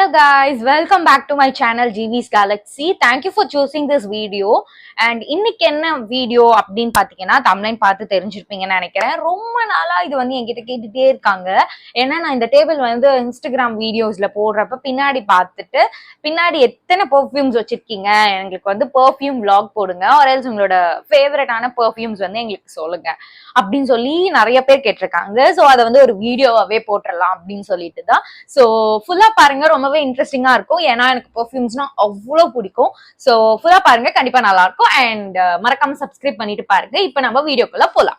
Hello guys, welcome back to my channel GV's Galaxy. Thank you for choosing this video. And இன்னைக்கு என்ன video அப்படின்னு பாத்தீங்கன்னா thumbnail பார்த்து தெரிஞ்சிருப்பீங்கன்னு நினைக்கிறேன். ரொம்ப நாளா இது வந்து என்கிட்ட கேட்டுட்டே இருக்காங்க. ஏன்னா நான் இந்த டேபிள் வந்து இன்ஸ்டாகிராம் வீடியோஸ்ல போடுறப்ப பின்னாடி பார்த்துட்டு பின்னாடி எத்தனை பெர்ஃப்யூம்ஸ் வச்சிருக்கீங்க, எங்களுக்கு வந்து பெர்ஃப்யூம் vlog போடுங்க, ஆர்எல்ஸ் உங்களோட ஃபேவரட்டான பெர்ஃப்யூம்ஸ் வந்து எங்களுக்கு சொல்லுங்க அப்படின்னு சொல்லி நிறைய பேர் கேட்டிருக்காங்க. ஸோ அதை வந்து ஒரு வீடியோவாவே போட்டுடலாம் அப்படின்னு சொல்லிட்டு தான். ஸோ ஃபுல்லா பாருங்க, ரொம்பவே இன்ட்ரெஸ்டிங்கா இருக்கும். ஏன்னா எனக்கு பெர்ஃப்யூம்ஸ்னா அவ்வளோ பிடிக்கும். ஸோ ஃபுல்லா பாருங்க, கண்டிப்பா நல்லா இருக்கும். அண்ட் மறக்காம சப்ஸ்கிரைப் பண்ணிட்டு பாருங்க. இப்போ நம்ம வீடியோக்குள்ள போலாம்.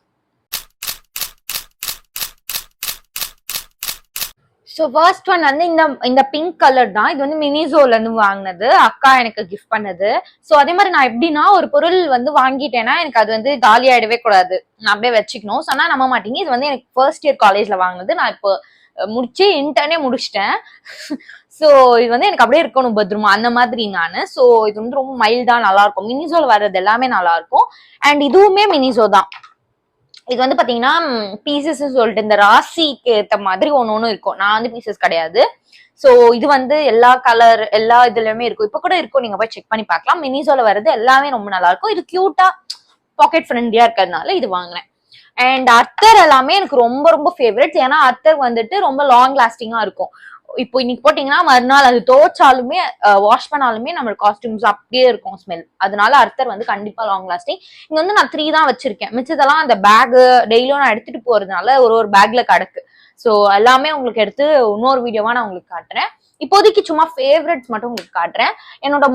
ஸோ ஃபர்ஸ்ட் ஒன் வந்து இந்த பிங்க் கலர் தான். இது வந்து மினிசோல இருந்து வாங்கினது, அக்கா எனக்கு கிஃப்ட் பண்ணது. ஸோ அதே மாதிரி நான் எப்படின்னா ஒரு பொருள் வந்து வாங்கிட்டேன்னா எனக்கு அது வந்து காலி ஆயிடவே கூடாது, நான் அப்படியே வச்சுக்கணும். சொன்னா நம்ப மாட்டீங்க, இது வந்து எனக்கு ஃபர்ஸ்ட் இயர் காலேஜ்ல வாங்கினது. நான் இப்போ முடிச்சு இன்டர்னே முடிச்சிட்டேன். ஸோ இது வந்து எனக்கு அப்படியே இருக்கணும் பத்ரமா, அந்த மாதிரி நான். ஸோ இது வந்து ரொம்ப மைல்டா நல்லா இருக்கும். மினிசோல வர்றது எல்லாமே நல்லா இருக்கும். அண்ட் இதுவுமே மினிசோ தான். இது வந்து பாத்தீங்கன்னா பீசஸ் சொல்லிட்டு இந்த ராசிக்கு ஏத்த மாதிரி ஒன்னு இருக்கும். நான் வந்து பீசஸ் கிடையாது. சோ இது வந்து எல்லா கலர் எல்லா இதுலயுமே இருக்கும். இப்ப கூட இருக்கும், நீங்க போய் செக் பண்ணி பார்க்கலாம். மினிசோல வர்றது எல்லாமே ரொம்ப நல்லா இருக்கும். இது கியூட்டா பாக்கெட் ஃப்ரெண்ட்லியா இருக்கிறதுனால இது வாங்கினேன். அண்ட் அத்தர் எல்லாமே எனக்கு ரொம்ப ரொம்ப ஃபேவரட். ஏன்னா அத்தர் வந்துட்டு ரொம்ப லாங் லாஸ்டிங்கா இருக்கும். இப்போ இன்னைக்கு போட்டீங்கன்னா மறுநாள் அது துவைச்சாலுமே வாஷ் பண்ணாலுமே நம்ம காஸ்டியூம்ஸ் அப்படியே இருக்கும் ஸ்மெல். அதனால அர்த்தர் வந்து கண்டிப்பா லாங் லாஸ்டிங். இங்க வந்து நான் 3 தான் வச்சிருக்கேன். மிச்சதெல்லாம் அந்த பேக் டெய்லியும் நான் எடுத்துட்டு போறதுனால ஒரு பேக்ல கிடக்கு. ஸோ எல்லாமே உங்களுக்கு எடுத்து இன்னொரு வீடியோவா நான் உங்களுக்கு காட்டுறேன். இப்போதைக்கு சும்மா ஃபேவரட்ஸ் மட்டும் உங்களுக்கு காட்டுறேன். என்னோட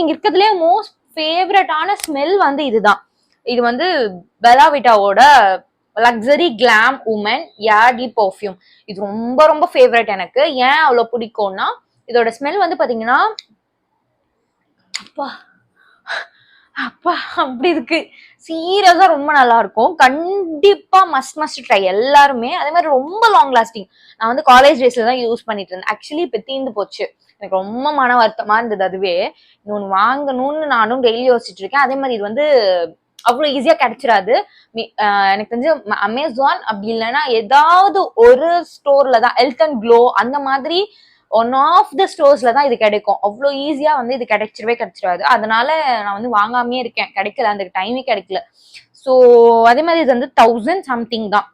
இங்க இருக்கிறதுலே மோஸ்ட் ஃபேவரட்டான ஸ்மெல் வந்து இதுதான். இது வந்து பெல்லா விட்டாவோட லக்ஸரி கிளாம் உமன் யார்டி பர்ஃப்யூம். இது ரொம்ப ரொம்ப ஃபேவரட் எனக்கு. ஏன் அவ்வளவு பிடிக்கும்னா இதோட ஸ்மெல் வந்து பாத்தீங்கன்னா அப்பா அப்பா அப்படி இருக்கு. சீரியஸா ரொம்ப நல்லா இருக்கும். கண்டிப்பா மஸ்ட் ட்ரை எல்லாருமே. அதே மாதிரி ரொம்ப லாங் லாஸ்டிங். நான் வந்து காலேஜ் டேஸ்ல தான் யூஸ் பண்ணிட்டு இருந்தேன். ஆக்சுவலி இப்ப தீர்ந்து போச்சு. எனக்கு ரொம்ப மன வருத்தமா இருந்தது. அதுவே இன்னொன்னு வாங்கணும்னு நானும் டெய்லி யோசிச்சுட்டு இருக்கேன். அதே மாதிரி இது வந்து அவ்வளவு ஈஸியா கிடைச்சிடாது. எனக்கு தெரிஞ்சு அமேசான் அப்படி இல்லைன்னா ஏதாவது ஒரு ஸ்டோர்ல தான், ஹெல்த் அண்ட் க்ளோ அந்த மாதிரி ஒன் ஆஃப் த ஸ்டோர்ஸ்ல தான் இது கிடைக்கும். அவ்வளவு ஈஸியா வந்து இது கிடைச்சிடாது. அதனால நான் வந்து வாங்காமே இருக்கேன். கிடைக்கல, அந்த டைமே கிடைக்கல. ஸோ அதே மாதிரி இது வந்து 1000 சம்திங் தான்.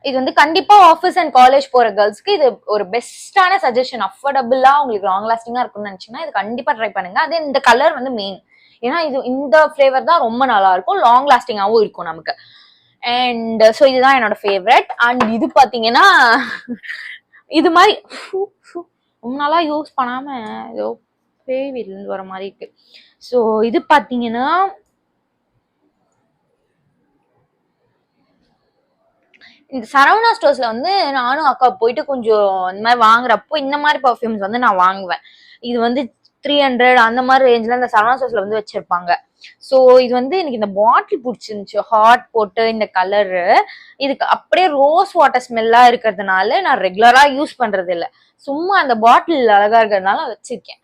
இது வந்து கண்டிப்பா ஆஃபீஸ் அண்ட் காலேஜ் போற கேர்ள்ஸ்க்கு இது ஒரு பெஸ்டான சஜஷன். அஃபோர்டபுளா உங்களுக்கு லாங் லாஸ்டிங்கா இருக்கும்னு நினைச்சீங்கன்னா இது கண்டிப்பா ட்ரை பண்ணுங்க. அதே இந்த கலர் வந்து மெயின். ஏன்னா இது இந்த ஃபிளேவர் தான் ரொம்ப நல்லா இருக்கும், லாங் லாஸ்டிங்காவும் இருக்கும் நமக்கு. அண்ட் ஸோ இதுதான் என்னோட ஃபேவரட். அண்ட் இது பாத்தீங்கன்னா இது மாதிரி ரொம்ப நாளா யூஸ் பண்ணாம ஏதோ பேவிலிருந்து வர மாதிரி இருக்கு. ஸோ இது பாத்தீங்கன்னா இந்த சரவணா ஸ்டோர்ஸ்ல வந்து நானும் அக்கா போயிட்டு கொஞ்சம் இந்த மாதிரி வாங்குறப்போ இந்த மாதிரி பர்ஃப்யூம்ஸ் வந்து நான் வாங்குவேன். இது வந்து 300 அந்த மாதிரி ரேஞ்ச்ல இந்த சரவணா ஸ்டோர்ஸ்ல வந்து வச்சிருப்பாங்க. ஸோ இது வந்து எனக்கு இந்த பாட்டில் பிடிச்சிருந்துச்சு, ஹாட் போட்டு இந்த கலரு. இதுக்கு அப்படியே ரோஸ் வாட்டர் ஸ்மெல்லா இருக்கிறதுனால நான் ரெகுலரா யூஸ் பண்றது இல்லை. சும்மா அந்த பாட்டில் அழகா இருக்கிறதுனால வச்சிருக்கேன்.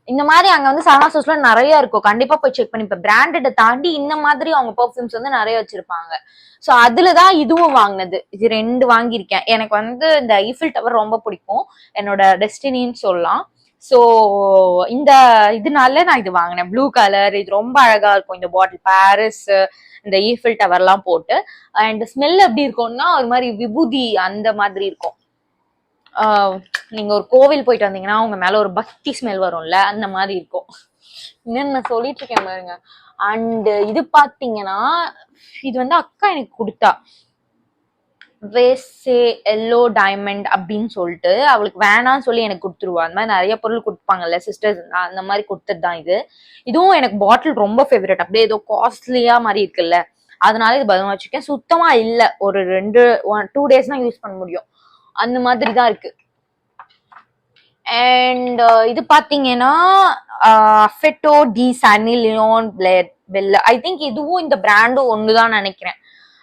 இந்த மாதிரி அங்க வந்து சரவணா ஸ்டோர்ஸ்ல நிறைய இருக்கும். கண்டிப்பா போய் செக் பண்ணி பிராண்டட் தாண்டி இந்த மாதிரி அவங்க பெர்ஃப்யூம்ஸ் வந்து நிறைய வச்சிருப்பாங்க. சோ அதுலதான் இதுவும் வாங்கினது. இது 2 வாங்கியிருக்கேன். எனக்கு வந்து இந்த ஈஃபில் டவர் ரொம்ப பிடிக்கும், என்னோட டெஸ்டினின்னு சொல்லலாம். சோ இந்த இதனால நான் இது வாங்கினேன். ப்ளூ கலர், இது ரொம்ப அழகா இருக்கும். இந்த பாட்டில் பாரிஸ் இந்த ஈஃபில் டவர் எல்லாம் போட்டு. அண்ட் ஸ்மெல் எப்படி இருக்கும்னா ஒரு மாதிரி விபூதி அந்த மாதிரி இருக்கும். நீங்க ஒரு கோவில் போயிட்டு வந்தீங்கன்னா உங்க மேல ஒரு பக்தி ஸ்மெல் வரும்ல, அந்த மாதிரி இருக்கும். என்னன்னு நான் சொல்லிட்டு இருக்கேன் பாருங்க. அண்ட் இது பாத்தீங்கன்னா இது வந்து அக்கா எனக்கு கொடுத்தா, வேசே எல்லோ டைமண்ட் அப்படின்னு சொல்லிட்டு. அவளுக்கு வேணான்னு சொல்லி எனக்கு கொடுத்துருவா. அந்த மாதிரி நிறைய பொருள் கொடுப்பாங்கல்ல சிஸ்டர்ஸ், அந்த மாதிரி கொடுத்தது தான் இது. இதுவும் எனக்கு பாட்டில் ரொம்ப ஃபேவரட். அப்படியே ஏதோ காஸ்ட்லியா மாதிரி இருக்குல்ல, அதனால இது பத்திரமா வச்சிருக்கேன். சுத்தமா இல்ல, ஒரு 2 டேஸ் தான் யூஸ் பண்ண முடியும், அந்த மாதிரி தான் இருக்கு. அண்ட் இது பாத்தீங்கன்னா அஃபெட்டோ டி சனி லியோன் பெல். ஐ திங்க் இதுவும் இந்த பிராண்டும் ஒண்ணுதான் நினைக்கிறேன்.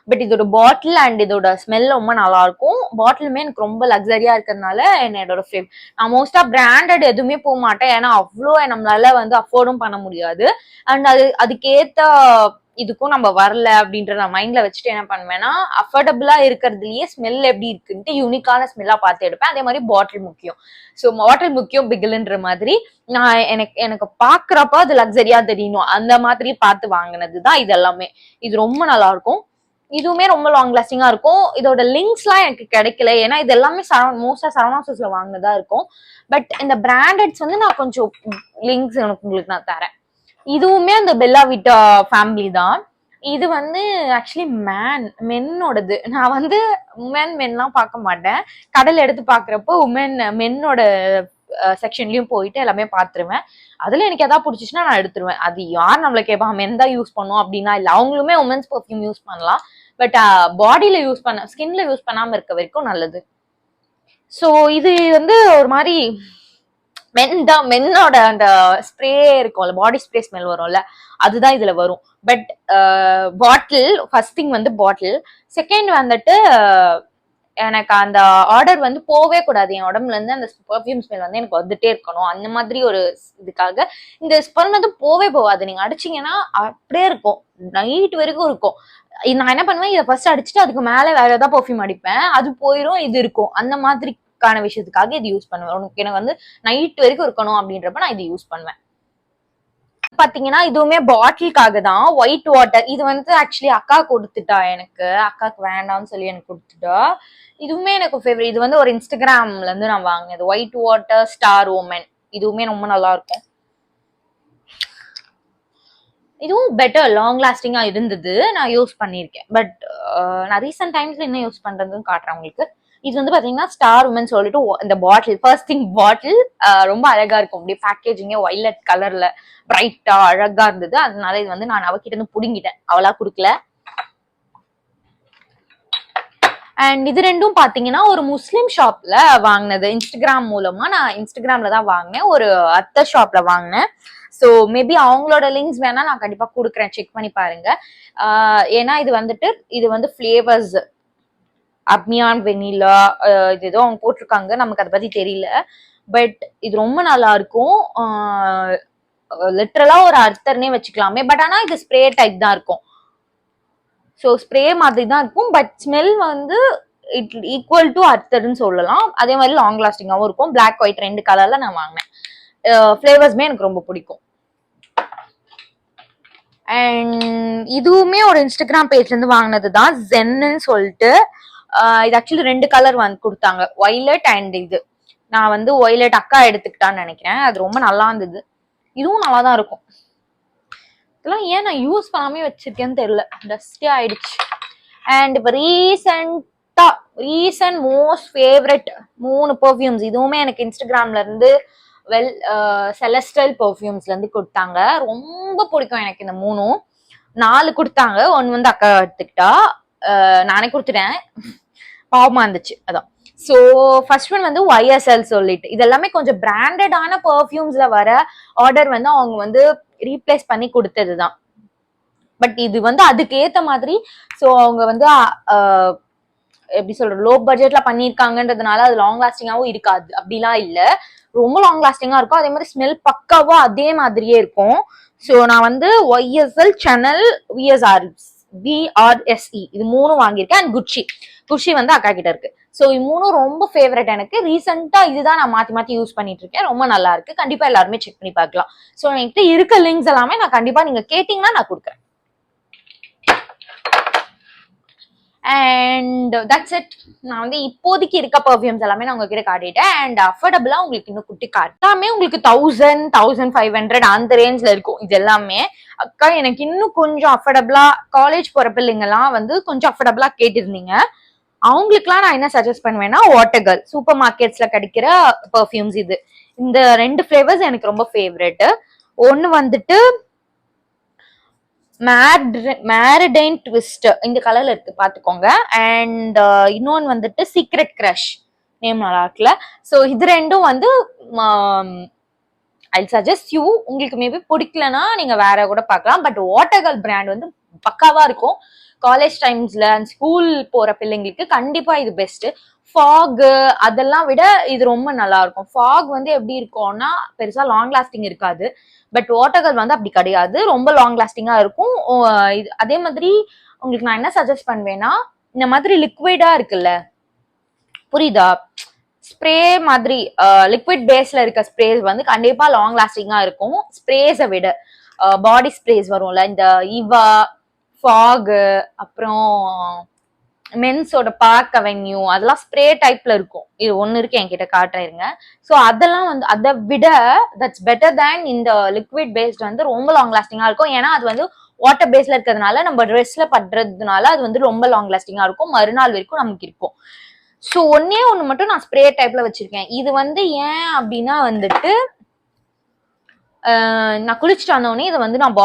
பட் இதோட பாட்டில் அண்ட் இதோட ஸ்மெல் ரொம்ப நல்லா இருக்கும். பாட்டிலுமே எனக்கு ரொம்ப லக்ஸரியா இருக்கிறதுனால என்னோட ஃபேவரட். நான் மோஸ்டா பிராண்டட் எதுவுமே போக மாட்டேன். ஏன்னா அவ்வளோ நம்மளால வந்து அஃபோர்டும் பண்ண முடியாது. அண்ட் அதுக்கேத்த இதுக்கும் நம்ம வரல அப்படின்ற நான் மைண்ட்ல வச்சுட்டு என்ன பண்ணுவேன்னா, அஃபோர்டபுளா இருக்கிறதுலயே ஸ்மெல் எப்படி இருக்குன்ட்டு யூனிக்கான ஸ்மெல்லா பார்த்து எடுப்பேன். அதே மாதிரி பாட்டில் முக்கியம். ஸோ பாட்டில் முக்கியம் பிகில்ன்ற மாதிரி நான் எனக்கு பாக்குறப்ப அது லக்ஸரியா தெரியணும் அந்த மாதிரி பார்த்து வாங்கினதுதான் இது எல்லாமே. இது ரொம்ப நல்லா இருக்கும். இதுவுமே ரொம்ப லாங் லாஸ்டிங்கா இருக்கும். இதோட லிங்க்ஸ் எல்லாம் எனக்கு கிடைக்கல, ஏன்னா இது எல்லாமே மோஸ்டா சரவணா ஸ்டோர்ஸ்ல வாங்கினதா இருக்கும். பட் இந்த பிராண்டட்ஸ் வந்து நான் கொஞ்சம் லிங்க்ஸ் உங்களுக்கு நான் தரேன். இதுவுமே அந்த பெல்லா விட்டா ஃபேமிலி தான். இது வந்து ஆக்சுவலி மென்னோடது. நான் வந்து மென்லாம் பார்க்க மாட்டேன். கடையில எடுத்து பாக்குறப்போ மென்னோட செக்ஷன்லயும் போயிட்டு எல்லாமே பாத்துருவேன். அதுல எனக்கு எதாவது பிடிச்சிச்சுன்னா நான் எடுத்துருவேன். அது யார் நம்மள கேட்பாங்க மென் தான் யூஸ் பண்ணும் அப்படின்னா இல்ல, அவங்களுமே உமன்ஸ் பெர்ஃப்யூம் யூஸ் பண்ணலாம். பட் பாடியில யூஸ் பண்ண ஸ்கின்ல யூஸ் பண்ணாம இருக்க வரைக்கும் நல்லது. சோ இது வந்து ஒரு மாதிரி மென்னோட அந்த ஸ்ப்ரே இருக்கும்ல, பாடி ஸ்ப்ரே ஸ்மெல் வரும்ல, அதுதான் இதுல வரும். பட் பாட்டில் ஃபர்ஸ்ட் திங் வந்து பாட்டில். செகண்ட் வந்துட்டு எனக்கு அந்த ஆர்டர் வந்து போவே கூடாது. என் உடம்புல இருந்து அந்த பெர்ஃப்யூம் ஸ்மெல் வந்து எனக்கு வந்துட்டே இருக்கணும். அந்த மாதிரி ஒரு இதுக்காக இந்த ஸ்மெல் வந்து போவே போகாது. நீங்க அடிச்சீங்கன்னா அப்படியே இருக்கும், நைட் வரைக்கும் இருக்கும். நான் என்ன பண்ணுவேன், இதை ஃபர்ஸ்ட் அடிச்சுட்டு அதுக்கு மேல வேற ஏதாவது பெர்ஃப்யூம் அடிப்பேன், அது போயிடும், இது இருக்கும். அந்த மாதிரிக்கான விஷயத்துக்காக இது யூஸ் பண்ணுவேன். எனக்கு வந்து நைட் வரைக்கும் இருக்கணும் அப்படின்றப்ப நான் இது யூஸ் பண்ணுவேன். பாத்தீங்கன்னா இதுவுமே பாட்டிலுக்காக தான். ஒயிட் வாட்டர் இது வந்து ஆக்சுவலி அக்கா கொடுத்துட்டா, எனக்கு அக்காக்கு வேண்டாம்னு சொல்லி எனக்கு கொடுத்துட்டா. இதுவுமே எனக்கு ஃபேவரட். இது வந்து ஒரு இன்ஸ்டாகிராம்ல இருந்து நான் வாங்கினது. White water star Oman. இதுவுமே ரொம்ப நல்லா இருக்கும். இதுவும் பெட்டர், லாங் லாஸ்டிங்கா இருந்தது. நான் யூஸ் பண்ணிருக்கேன். பட் நான் ரீசெண்ட் டைம்ஸ்ல என்ன யூஸ் பண்றதுன்னு காட்டுறேன் உங்களுக்கு. இது வந்து பாத்தீங்கன்னா ஸ்டார் உமன் சொல்லிட்டு இந்த பாட்டில், ஃபர்ஸ்ட் திங் பாட்டில் ரொம்ப அழகா இருக்கும். அப்படியே பேக்கேஜிங்கே வைலட் கலர்ல பிரைட்டா அழகா இருந்தது. அதனால இது வந்து நான் அவகிட்ட இருந்து புடுங்கிட்டேன், அவளா குடுக்கல. அண்ட் இது ரெண்டும் பாத்தீங்கன்னா ஒரு முஸ்லிம் ஷாப்ல வாங்கினது. இன்ஸ்டாகிராம் மூலமா, நான் இன்ஸ்டாகிராம்ல தான் வாங்கினேன், ஒரு அத்தர் ஷாப்ல வாங்கினேன். ஸோ மேபி அவங்களோட லிங்க்ஸ் வேணா நான் கண்டிப்பா கொடுக்குறேன், செக் பண்ணி பாருங்க. ஏன்னா இது வந்து ஃபிளேவர்ஸ் அப்மியான் வெனிலா இது ஏதோ அவங்க போட்டிருக்காங்க, நமக்கு அதை பத்தி தெரியல. பட் இது ரொம்ப நல்லா இருக்கும். லிட்டரலா ஒரு அர்த்தர்னே வச்சுக்கலாமே. பட் ஆனா இது ஸ்ப்ரே டைப் தான் இருக்கும். ஸோ ஸ்ப்ரே மாதிரி தான் இருக்கும். பட் ஸ்மெல் வந்து இட் ஈக்குவல் டு அர்த்தர்ன்னு சொல்லலாம். அதே மாதிரி லாங் லாஸ்டிங்காகவும் இருக்கும். பிளாக் ஒயிட் 2 கலர்ல நான் வாங்கினேன். ஃபிளேவர்ஸ்மே எனக்கு ரொம்ப பிடிக்கும். அண்ட் இதுவுமே ஒரு இன்ஸ்டாகிராம் பேஜ்ல இருந்து வாங்கினது தான், ஜென்னு சொல்லிட்டு. இது ஆக்சுவலி 2 கலர் வந்து கொடுத்தாங்க, ஒய்லட் அண்ட் இது. நான் வந்து ஒய்லட் அக்கா எடுத்துக்கிட்டான்னு நினைக்கிறேன். அது ரொம்ப நல்லா இருந்தது. இதுவும் நல்லா தான் இருக்கும். இதெல்லாம் ஏன் நான் யூஸ் பண்ணாமே வச்சிருக்கேன்னு தெரியல, டஸ்டே ஆயிடுச்சு. அண்ட் இப்போ ரீசன்ட் மோஸ்ட் ஃபேவரட் 3 பெர்ஃப்யூம்ஸ். இதுவுமே எனக்கு இன்ஸ்டாகிராம்ல இருந்து செலஸ்டல் பெர்ஃப்யூம்ஸ்ல இருந்து கொடுத்தாங்க. ரொம்ப பிடிக்கும் எனக்கு இந்த 3ம். 4 கொடுத்தாங்க, 1 வந்து அக்கா எடுத்துக்கிட்டா, நானே கொடுத்துட்டேன், பாவமா இருந்துச்சு அதான். ஸோ ஃபர்ஸ்ட் ஒன் வந்து YSL சொல்லிட்டு, இது எல்லாமே கொஞ்சம் பிராண்டடான பெர்ஃப்யூம்ஸ்ல வர ஆர்டர் வந்து அவங்க வந்து ரீப்ளேஸ் பண்ணி கொடுத்ததுதான். பட் இது வந்து அதுக்கு ஏத்த மாதிரி, ஸோ அவங்க வந்து எப்படி சொல்ற, லோ பட்ஜெட்ல பண்ணிருக்காங்கன்றதுனால அது லாங் லாஸ்டிங்காவும் இருக்காது அப்படிலாம் இல்ல, ரொம்ப லாங் லாஸ்டிங்கா இருக்கும். அதே மாதிரி ஸ்மெல் பக்காவா அதே மாதிரியே இருக்கும். ஸோ நான் வந்து YSL, Chanel, VRSE இது 3 வாங்கியிருக்கேன். அண்ட் குச்சி வந்து அக்கா கிட்ட இருக்கு. ஸோ இது 3 ரொம்ப ஃபேவரட் எனக்கு. ரீசெண்டா இதுதான் நான் மாத்தி யூஸ் பண்ணிட்டு இருக்கேன். ரொம்ப நல்லா இருக்கு. கண்டிப்பா எல்லாருமே செக் பண்ணி பார்க்கலாம். ஸோ என்கிட்ட இருக்க லிங்க்ஸ் எல்லாமே நான் கண்டிப்பா நீங்க கேட்டீங்கன்னா நான் கொடுக்குறேன். And that's it. நான் வந்து இப்போதைக்கு இருக்க பெர்ஃப்யூம்ஸ் எல்லாமே நான் உங்ககிட்ட காட்டிட்டேன். அண்ட் அஃபோர்டபுளா உங்களுக்கு இன்னும் குட்டி கார்டு எல்லாமே உங்களுக்கு 1000, 1500 அந்த ரேஞ்ச்ல இருக்கும். இது எல்லாமே அக்கா எனக்கு இன்னும் கொஞ்சம் அஃபோர்டபுளா, காலேஜ் போற பிள்ளைங்கலாம் வந்து கொஞ்சம் அஃபோர்டபுளா கேட்டிருந்தீங்க. அவங்களுக்குலாம் நான் என்ன சஜஸ்ட் பண்ணுவேன்னா, வாட்டர்கர்ல் சூப்பர் மார்க்கெட்ஸ்ல கிடைக்கிற பெர்ஃப்யூம்ஸ் இது. இந்த 2 ஃபிளேவர்ஸ் எனக்கு ரொம்ப ஃபேவரட். ஒன்னு வந்துட்டு மேரிடைன் ட்விஸ்ட் இந்த கலர்ல இருக்கு, பாத்துக்கோங்க. அண்ட் இன்னொன்னு வந்துட்டு சீக்ரெட் கிரஷ், நேம் நல்லா இருக்குல்ல. ஸோ இது ரெண்டும் வந்து ஐ சஜஸ்ட் யூ. உங்களுக்கு மேபி பிடிக்கலன்னா நீங்க வேற கூட பார்க்கலாம். பட் வாட்டர்கர்ல் பிராண்ட் வந்து பக்காவா இருக்கும். காலேஜ் டைம்ஸ்ல அண்ட் ஸ்கூல் போற பிள்ளைங்களுக்கு கண்டிப்பா இது பெஸ்ட். ஃபாக் அதெல்லாம் விட இது ரொம்ப நல்லா இருக்கும். ஃபாக் வந்து எப்படி இருக்கும்னா பெருசா லாங் லாஸ்டிங் இருக்காது. பட் வாட்டர்கள் வந்து அப்படி கிடையாது, ரொம்ப லாங் லாஸ்டிங்கா இருக்கும். அதே மாதிரி உங்களுக்கு நான் என்ன சஜஸ்ட் பண்ணுவேன்னா, இந்த மாதிரி லிக்விடா இருக்குல்ல, புரியுதா, ஸ்ப்ரே மாதிரி லிக்விட் பேஸ்ல இருக்க ஸ்ப்ரேஸ் வந்து கண்டிப்பா லாங் லாஸ்டிங்கா இருக்கும். ஸ்ப்ரேஸை விட பாடி ஸ்ப்ரேஸ் வரும்ல, இந்த ஈவா, ஃபாக், அப்புறம் மென்ஸோட பார்க் அவென்யூ, அதெல்லாம் ஸ்ப்ரே டைப்ல இருக்கும். இது ஒன்னு இருக்கு என்கிட்ட காட்டுறேங்க. ஸோ அதெல்லாம் வந்து அதை விட தட்ஸ் பெட்டர் தேன் இந்த லிக்விட் பேஸ்ட் வந்து ரொம்ப லாங் லாஸ்டிங்கா இருக்கும். ஏன்னா அது வந்து வாட்டர் பேஸ்ல இருக்கிறதுனால நம்ம ட்ரெஸ்ல பண்றதுனால அது வந்து ரொம்ப லாங் லாஸ்டிங்கா இருக்கும், மறுநாள் வரைக்கும் நமக்கு இருக்கும். ஸோ ஒன்னே ஒண்ணு மட்டும் நான் ஸ்ப்ரே டைப்ல வச்சிருக்கேன். இது வந்து ஏன் அப்படின்னா வந்துட்டு நான் குளிச்சுட்டு வந்தோடனே இதை வந்து நான்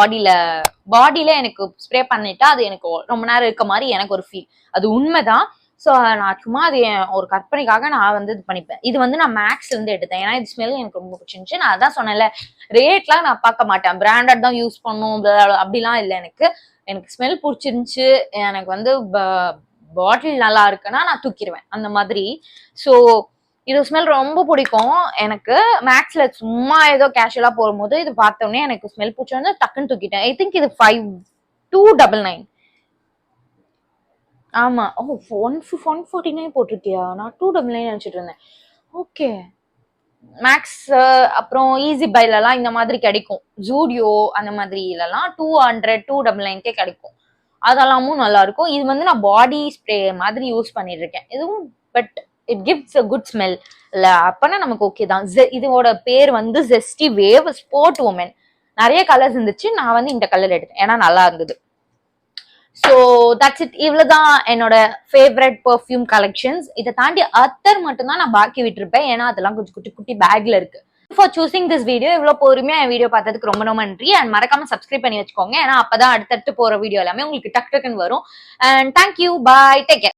பாடியில எனக்கு ஸ்ப்ரே பண்ணிட்டா அது எனக்கு ரொம்ப நேரம் இருக்க மாதிரி எனக்கு ஒரு ஃபீல். அது உண்மைதான். ஸோ நான் சும்மா அது ஒரு கற்பனைக்காக நான் வந்து இது பண்ணிப்பேன். இது வந்து நான் மேக்ஸ்ல இருந்து எடுத்தேன். ஏன்னா இது ஸ்மெல் எனக்கு ரொம்ப பிடிச்சிருந்துச்சு. நான் அதான் சொன்னேன்ல, ரேட்லாம் நான் பார்க்க மாட்டேன், பிராண்டட் தான் யூஸ் பண்ணும் அப்படிலாம் இல்லை. எனக்கு ஸ்மெல் பிடிச்சிருந்துச்சு, எனக்கு வந்து பாட்டில் நல்லா இருக்குன்னா நான் தூக்கிடுவேன் அந்த மாதிரி. ஸோ இது ஸ்மெல் ரொம்ப பிடிக்கும் எனக்கு. மேக்ஸ்ல சும்மா ஏதோ கேஷுவலா போகும்போது இது பார்த்தோன்னே எனக்கு ஸ்மெல் பிடிச்சி வந்து டக்குன்னு தூக்கிட்டேன். ஐ திங்க் இது 5299. ஆமா. ஓ, 149 போட்டிருக்கியா? நான் 299 நினைச்சிட்டு இருந்தேன். ஓகே. மேக்ஸ் அப்புறம் ஈஸி பைலலாம் இந்த மாதிரி கிடைக்கும். ஜூடியோ அந்த மாதிரிலாம் 200 299 கிடைக்கும். அதெல்லாமும் நல்லா இருக்கும். இது வந்து நான் பாடி ஸ்ப்ரே மாதிரி யூஸ் பண்ணிட்டு இருக்கேன். இதுவும் but it gives a good smell இல்ல, அப்பனா நமக்கு ஓகே தான். இதோட பேர் வந்து ஜெஸ்டி வேவ் ஸ்போர்ட் உமன். நிறைய கலர்ஸ் இருந்துச்சு, நான் வந்து இந்த கலர் எடுத்தேன் ஏன்னா நல்லா இருந்தது. So that's it. இவ்வளவுதான் என்னோட ஃபேவரட் பெர்ஃப்யூம் கலெக்ஷன்ஸ். இதை தாண்டி அத்தர் மட்டும் தான் நான் பாக்கி விட்டுருப்பேன், ஏன்னா அதெல்லாம் கொஞ்சம் குட்டி குட்டி பேக்ல இருக்கு. For choosing this video. இவ்வளவு பொறுமையா என் வீடியோ பார்த்ததுக்கு ரொம்ப ரொம்ப நன்றி. அண்ட் மறக்காம சப்ஸ்கிரைப் பண்ணி வச்சுக்கோங்க, ஏன்னா அப்பதான் அடுத்தடுத்து போற வீடியோ எல்லாமே உங்களுக்கு டக் டக்குன்னு வரும். And thank you, bye, take care.